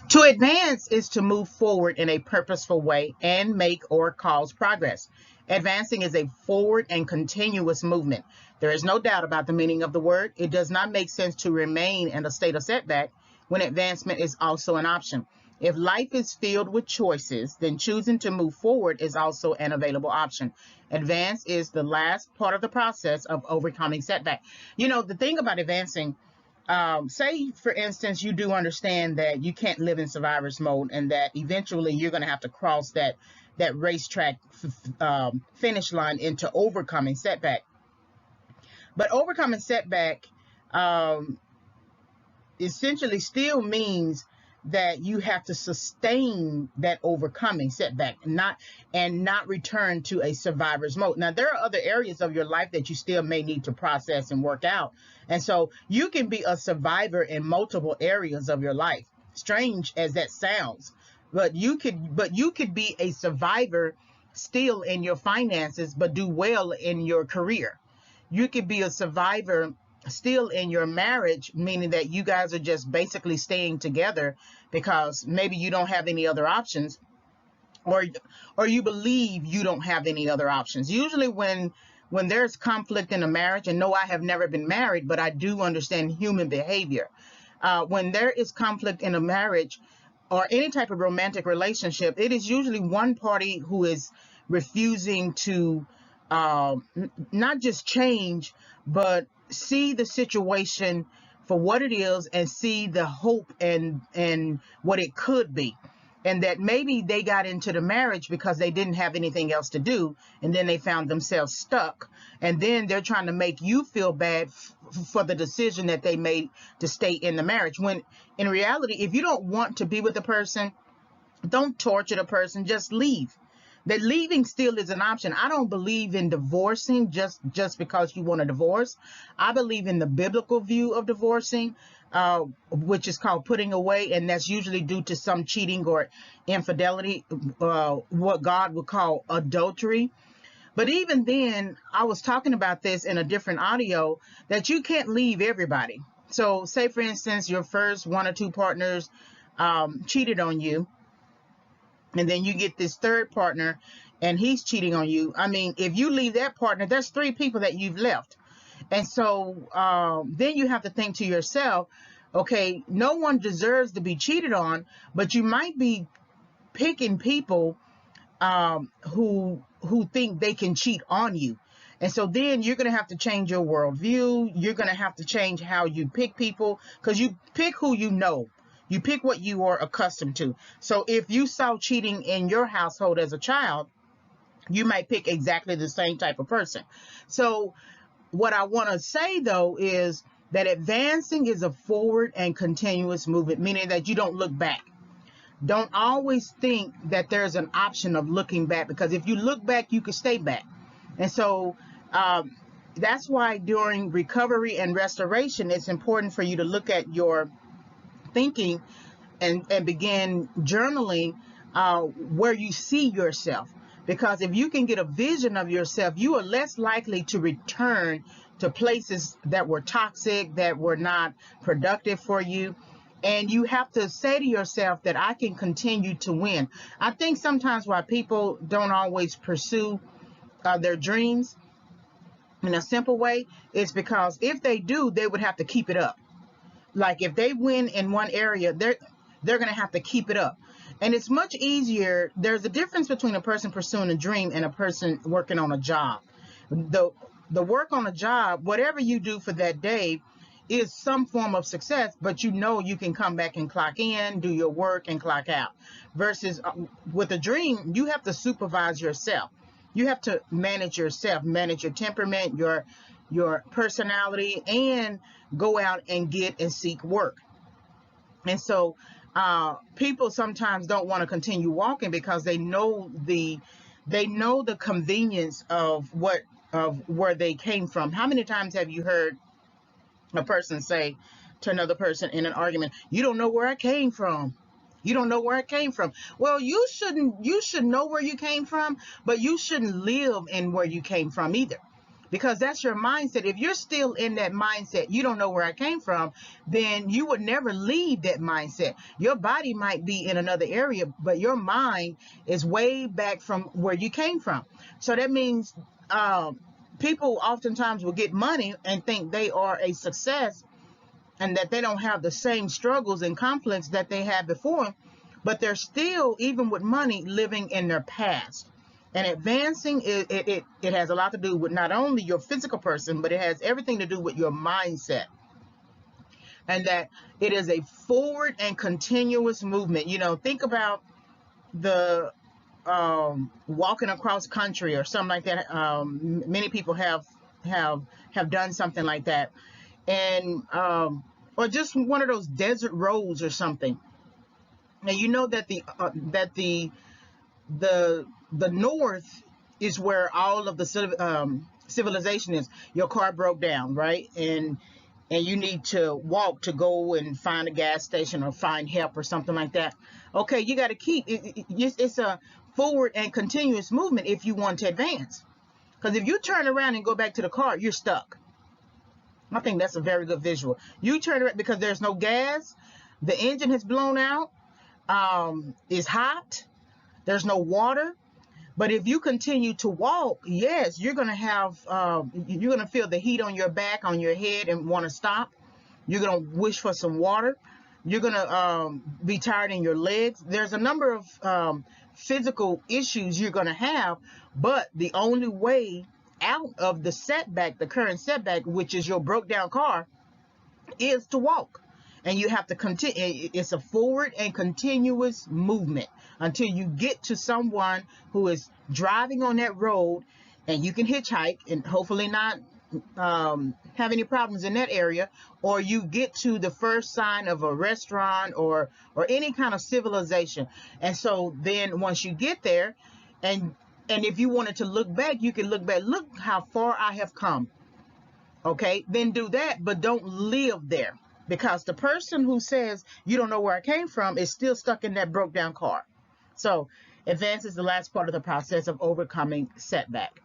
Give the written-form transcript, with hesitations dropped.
To advance is to move forward in a purposeful way and make or cause progress. Advancing is a forward and continuous movement. There is no doubt about the meaning of the word. It does not make sense to remain in a state of setback when advancement is also an option. If life is filled with choices, then choosing to move forward is also an available option. Advance is the last part of the process of overcoming setback. You know, the thing about advancing, say for instance you do understand that you can't live in survivor's mode and that eventually you're going to have to cross that racetrack finish line into overcoming setback. But overcoming setback um, essentially still means that you have to sustain that overcoming setback, not return to a survivor's mode. Now there are other areas of your life that you still may need to process and work out, and so you can be a survivor in multiple areas of your life, strange as that sounds. But you could be a survivor still in your finances but do well in your career. You could be a survivor still in your marriage, meaning that you guys are just basically staying together because maybe you don't have any other options, or you believe you don't have any other options. Usually when there's conflict in a marriage, and no, I have never been married, but I do understand human behavior. When there is conflict in a marriage or any type of romantic relationship, it is usually one party who is refusing to not just change, but see the situation for what it is and see the hope and what it could be. And that maybe they got into the marriage because they didn't have anything else to do, and then they found themselves stuck, and then they're trying to make you feel bad for the decision that they made to stay in the marriage, when in reality, if you don't want to be with the person, don't torture the person, just leave. That leaving still is an option. I don't believe in divorcing just because you want a divorce. I believe in the biblical view of divorcing, which is called putting away, and that's usually due to some cheating or infidelity, what God would call adultery. But even then, I was talking about this in a different audio, that you can't leave everybody. So say for instance your first one or two partners cheated on you, and then you get this third partner and he's cheating on you. I mean, if you leave that partner, there's three people that you've left. And so then you have to think to yourself, okay, no one deserves to be cheated on, but you might be picking people who think they can cheat on you. And so then you're going to have to change your worldview. You're going to have to change how you pick people, because you pick who you know. You pick what you are accustomed to. So if you saw cheating in your household as a child, you might pick exactly the same type of person. So what I want to say, though, is that advancing is a forward and continuous movement, meaning that you don't look back. Don't always think that there's an option of looking back, because if you look back, you could stay back. And so that's why during recovery and restoration, it's important for you to look at your thinking and begin journaling where you see yourself. Because if you can get a vision of yourself, you are less likely to return to places that were toxic, that were not productive for you. And you have to say to yourself that I can continue to win. I think sometimes why people don't always pursue their dreams in a simple way is because if they do, they would have to keep it up. Like if they win in one area, they're going to have to keep it up. And it's much easier. There's a difference between a person pursuing a dream and a person working on a job. The work on a job, whatever you do for that day, is some form of success, but you know you can come back and clock in, do your work, and clock out. Versus with a dream, you have to supervise yourself. You have to manage yourself, manage your temperament, your personality, and go out and get and seek work. And so people sometimes don't want to continue walking because they know the convenience of where they came from. How many times have you heard a person say to another person in an argument, "You don't know where I came from. You don't know where I came from." Well, you should know where you came from, but you shouldn't live in where you came from either. because that's your mindset. If you're still in that mindset, you don't know where I came from, then you would never leave that mindset. Your body might be in another area, but your mind is way back from where you came from. So that means people oftentimes will get money and think they are a success and that they don't have the same struggles and conflicts that they had before, but they're still, even with money, living in their past. And advancing, it has a lot to do with not only your physical person, but it has everything to do with your mindset. And that it is a forward and continuous movement. You know, think about the walking across country or something like that. Many people have done something like that, and or just one of those desert roads or something. And you know that the north is where all of the civilization is. Your car broke down, right? And you need to walk to go and find a gas station or find help or something like that. Okay, you got to keep it's a forward and continuous movement if you want to advance. Because if you turn around and go back to the car, you're stuck. I think that's a very good visual. You turn around because there's no gas, the engine has blown out, it's hot, there's no water. But if you continue to walk, yes, you're going to have, you're going to feel the heat on your back, on your head, and want to stop. You're going to wish for some water. You're going to be tired in your legs. There's a number of physical issues you're going to have, but the only way out of the setback, the current setback, which is your broke down car, is to walk. And you have to continue. It's a forward and continuous movement until you get to someone who is driving on that road, and you can hitchhike and hopefully not have any problems in that area, or you get to the first sign of a restaurant or any kind of civilization. And so then once you get there, and if you wanted to look back, you can look back. Look how far I have come. Okay, then do that, but don't live there. Because the person who says you don't know where I came from is still stuck in that broke down car. So advance is the last part of the process of overcoming setback.